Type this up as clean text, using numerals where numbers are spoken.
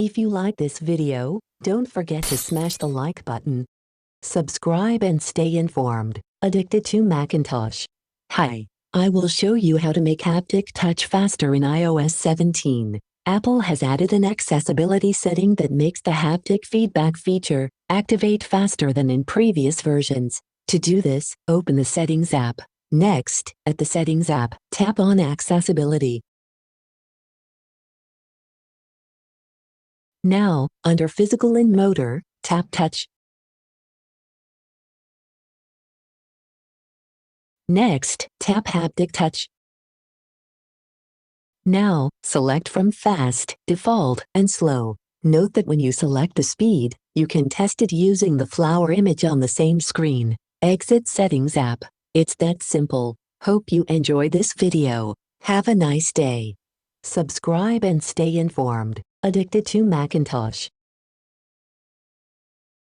If you like this video, don't forget to smash the like button. Subscribe and stay informed. Addicted to Macintosh. Hi, I will show you how to make haptic touch faster in iOS 17. Apple has added an accessibility setting that makes the haptic feedback feature activate faster than in previous versions. To do this, open the Settings app. Next, at the Settings app, tap on Accessibility. Now, under Physical and Motor, tap Touch. Next, tap Haptic Touch. Now, select from Fast, Default, and Slow. Note that when you select the speed, you can test it using the flower image on the same screen. Exit Settings app. It's that simple. Hope you enjoy this video. Have a nice day. Subscribe and stay informed. Addicted to Macintosh.